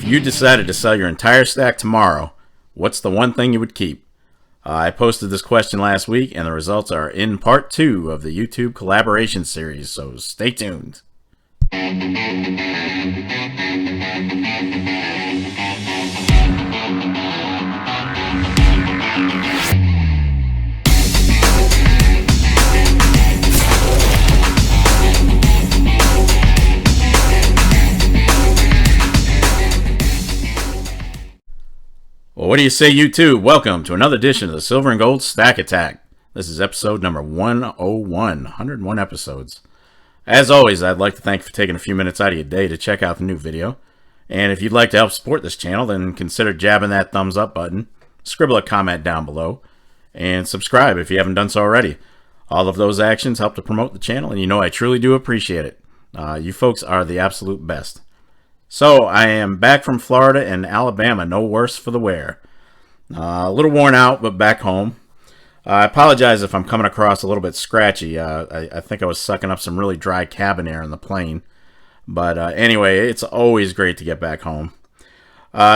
If you decided to sell your entire stack tomorrow, what's the one thing you would keep? I posted this question last week, and the results are in part 2 of the YouTube Collaboration Series, so stay tuned. Well, what do you say, YouTube? Welcome to another edition of the Silver and Gold Stack Attack. This is episode number 101, 101 episodes. As always, I'd like to thank you for taking a few minutes out of your day to check out the new video. And if you'd like to help support this channel, then consider jabbing that thumbs up button, scribble a comment down below, and subscribe if you haven't done so already. All of those actions help to promote the channel, and you know I truly do appreciate it. You folks are the absolute best. So, I am back from Florida and Alabama, no worse for the wear. A little worn out, but back home. I apologize if I'm coming across a little bit scratchy. I think I was sucking up some really dry cabin air in the plane. But anyway, it's always great to get back home.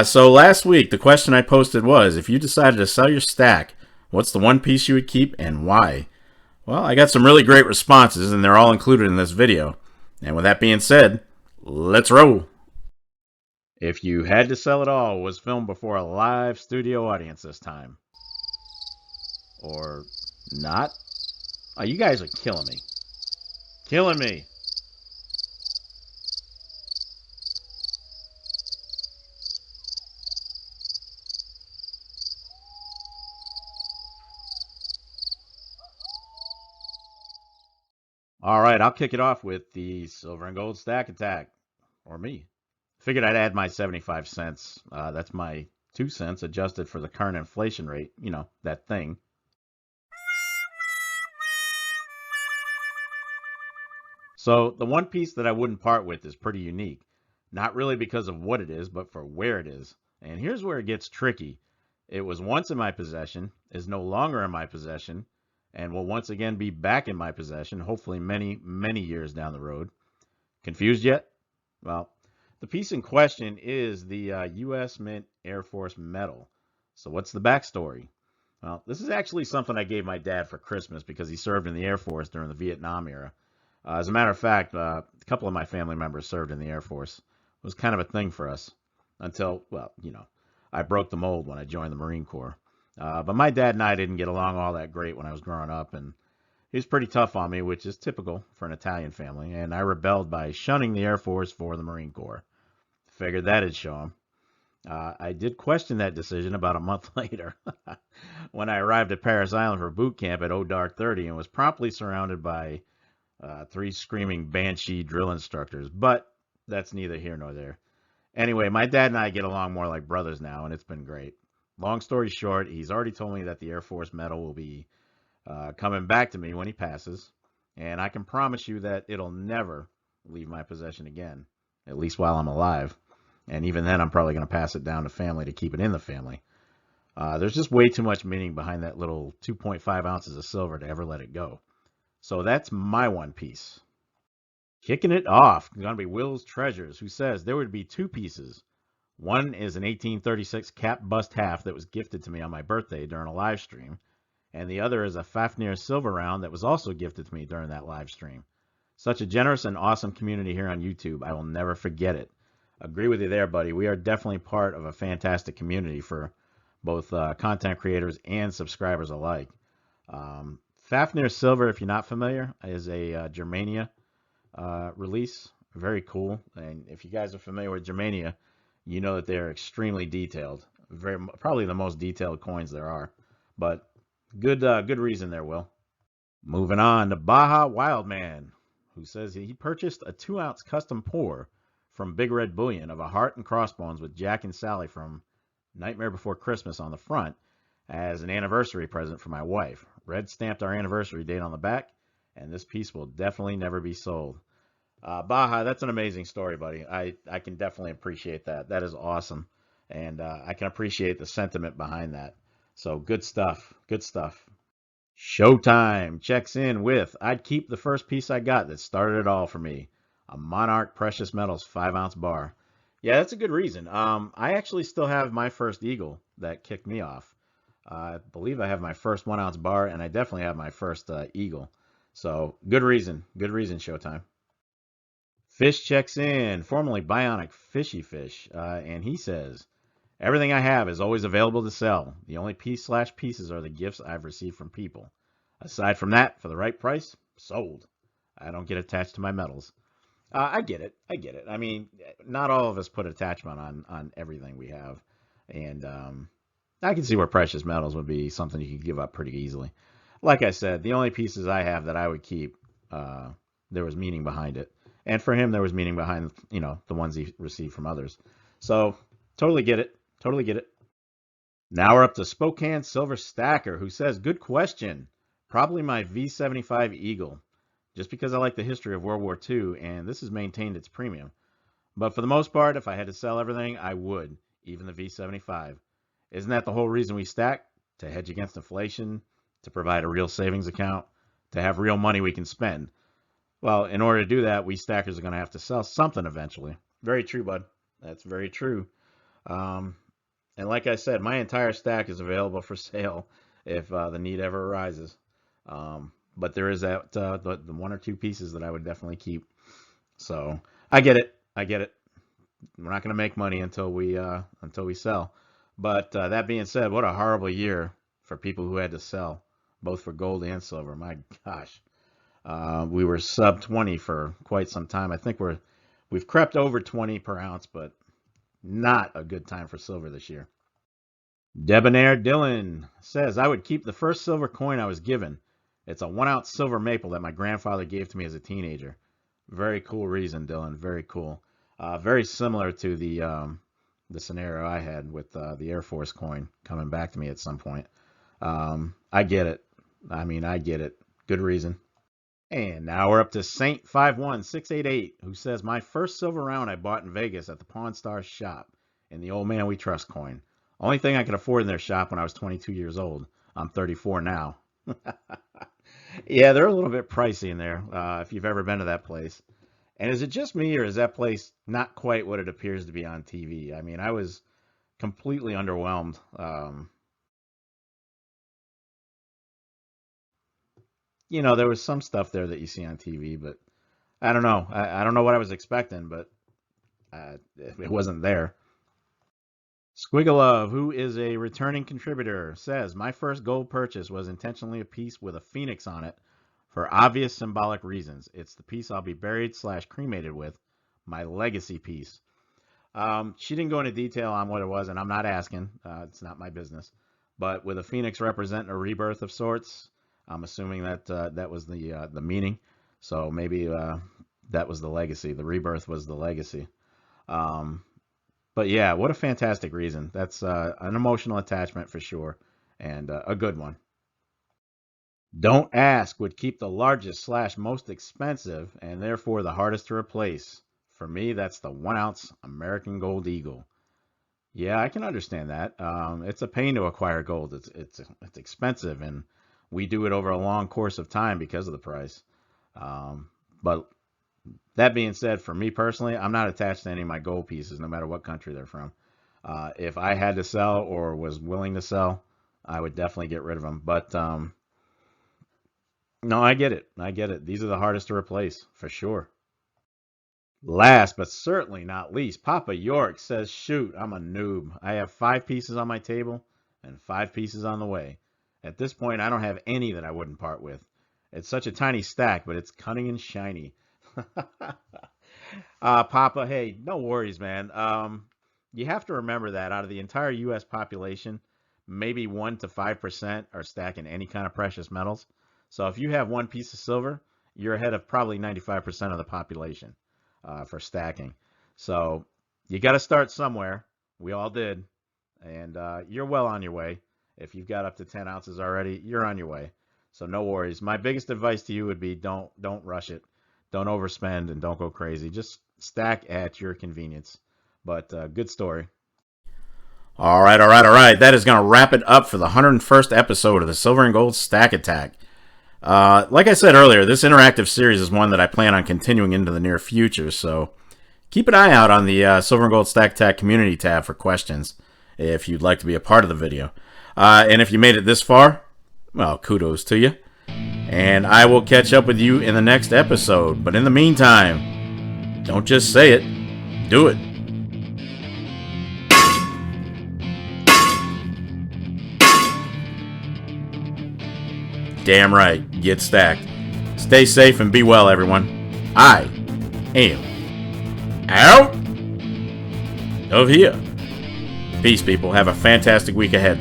So last week, the question I posted was, if you decided to sell your stack, what's the one piece you would keep and why? Well, I got some really great responses, and they're all included in this video. And with that being said, let's roll. If You Had to Sell It All was filmed before a live studio audience this time. Or not? Oh, you guys are killing me. Killing me. All right, I'll kick it off with the Silver and Gold Stack Attack. Or me. Figured I'd add my 75 cents. That's my 2 cents adjusted for the current inflation rate. You know, that thing. So the one piece that I wouldn't part with is pretty unique. Not really because of what it is, but for where it is. And here's where it gets tricky. It was once in my possession, is no longer in my possession, and will once again be back in my possession, hopefully many, many years down the road. Confused yet? Well, the piece in question is the U.S. Mint Air Force Medal. So what's the backstory? Well, this is actually something I gave my dad for Christmas because he served in the Air Force during the Vietnam era. As a matter of fact, a couple of my family members served in the Air Force. It was kind of a thing for us until, well, you know, I broke the mold when I joined the Marine Corps. But my dad and I didn't get along all that great when I was growing up, and he was pretty tough on me, which is typical for an Italian family, and I rebelled by shunning the Air Force for the Marine Corps. Figured that'd show him. I did question that decision about a month later when I arrived at Parris Island for boot camp at Dark 30 and was promptly surrounded by 3 screaming banshee drill instructors, but that's neither here nor there. Anyway, my dad and I get along more like brothers now, and it's been great. Long story short, he's already told me that the Air Force Medal will be coming back to me when he passes, and I can promise you that it'll never leave my possession again, at least while I'm alive. And even then, I'm probably going to pass it down to family to keep it in the family. There's just way too much meaning behind that little 2.5 ounces of silver to ever let it go. So that's my one piece. Kicking it off, going to be Will's Treasures, who says there would be 2 pieces. One is an 1836 cap bust half that was gifted to me on my birthday during a live stream, and the other is a Fafnir silver round that was also gifted to me during that live stream. Such a generous and awesome community here on YouTube. I will never forget it. Agree with you there, buddy. We are definitely part of a fantastic community for both content creators and subscribers alike. Fafnir Silver, if you're not familiar, is a Germania release. Very cool. And if you guys are familiar with Germania, you know that they're extremely detailed. Probably the most detailed coins there are. But good reason there, Will. Moving on to Baja Wildman, who says he purchased a 2-ounce custom pour from Big Red Bullion of a heart and crossbones with Jack and Sally from Nightmare Before Christmas on the front as an anniversary present for my wife. Red stamped our anniversary date on the back, and this piece will definitely never be sold. Baja, that's an amazing story, buddy. I can definitely appreciate that. That is awesome, and I can appreciate the sentiment behind that. So good stuff. Good stuff. Showtime checks in with, I'd keep the first piece I got that started it all for me. A Monarch Precious Metals 5-ounce bar. Yeah, that's a good reason. I actually still have my first Eagle that kicked me off. I believe I have my first 1 ounce bar, and I definitely have my first Eagle. So good reason. Good reason, Showtime. Fish checks in, formerly Bionic Fishy Fish, and he says, everything I have is always available to sell. The only pieces are the gifts I've received from people. Aside from that, for the right price, sold. I don't get attached to my metals. I get it. I get it. I mean, not all of us put attachment on everything we have, and I can see where precious metals would be something you could give up pretty easily. Like I said, the only pieces I have that I would keep, uh, there was meaning behind it, and for him, there was meaning behind the ones he received from others. So totally get it. Totally get it. Now we're up to Spokane Silver Stacker, who says, good question. Probably my V75 Eagle, just because I like the history of World War II, and this has maintained its premium. But for the most part, if I had to sell everything, I would, even the V75. Isn't that the whole reason we stack? To hedge against inflation, to provide a real savings account, to have real money we can spend. Well, in order to do that, we stackers are going to have to sell something eventually. Very true, bud. That's very true. Um, and like I said, my entire stack is available for sale if the need ever arises. But there is the one or two pieces that I would definitely keep. So I get it. I get it. We're not going to make money until we sell. But that being said, what a horrible year for people who had to sell, both for gold and silver. My gosh, we were sub 20 for quite some time. I think we've crept over 20 per ounce, but not a good time for silver this year. Debonaire Dylan says, I would keep the first silver coin I was given. It's a 1 ounce silver maple that my grandfather gave to me as a teenager. Very cool reason, Dylan. Very cool. Very similar to the scenario I had with the Air Force coin coming back to me at some point. I get it. I mean, I get it. Good reason. And now we're up to Saint51688, who says, my first silver round I bought in Vegas at the Pawn Stars shop in the Old Man We Trust coin. Only thing I could afford in their shop when I was 22 years old. I'm 34 now. Yeah, they're a little bit pricey in there, if you've ever been to that place. And is it just me, or is that place not quite what it appears to be on TV? I mean, I was completely underwhelmed. There was some stuff there that you see on TV, but I don't know. I don't know what I was expecting, but it wasn't there. Squigglelove, who is a returning contributor, says, my first gold purchase was intentionally a piece with a phoenix on it for obvious symbolic reasons. It's the piece I'll be buried / cremated with, my legacy piece. She didn't go into detail on what it was, and I'm not asking. It's not my business. But with a phoenix representing a rebirth of sorts, I'm assuming that that was the meaning. So maybe that was the legacy. The rebirth was the legacy. Um, but yeah, what a fantastic reason. That's an emotional attachment for sure, and a good one. Don't ask would keep the largest / most expensive and therefore the hardest to replace. For me, that's the 1 ounce American Gold Eagle. Yeah, I can understand that. It's a pain to acquire gold. It's expensive, and we do it over a long course of time because of the price. But that being said, for me personally, I'm not attached to any of my gold pieces, no matter what country they're from. If I had to sell or was willing to sell, I would definitely get rid of them. But no, I get it. I get it. These are the hardest to replace, for sure. Last but certainly not least, Papa York says, shoot, I'm a noob. I have 5 pieces on my table and 5 pieces on the way. At this point, I don't have any that I wouldn't part with. It's such a tiny stack, but it's cunning and shiny. Papa, hey, no worries, man. You have to remember that out of the entire U.S. population, maybe 1 to 5% are stacking any kind of precious metals. So if you have 1 piece of silver, you're ahead of probably 95% of the population for stacking. So you got to start somewhere. We all did. And you're well on your way. If you've got up to 10 ounces already, you're on your way. So no worries. My biggest advice to you would be don't rush it. Don't overspend and don't go crazy. Just stack at your convenience. But good story. All right, all right, all right. That is going to wrap it up for the 101st episode of the Silver and Gold Stack Attack. Like I said earlier, this interactive series is one that I plan on continuing into the near future. So Keep an eye out on the Silver and Gold Stack Tag community tab for questions if you'd like to be a part of the video. And if you made it this far, well, kudos to you. And I will catch up with you in the next episode. But in the meantime, don't just say it, do it. Damn right, get stacked. Stay safe and be well, everyone. I am out of here. Peace, people. Have a fantastic week ahead.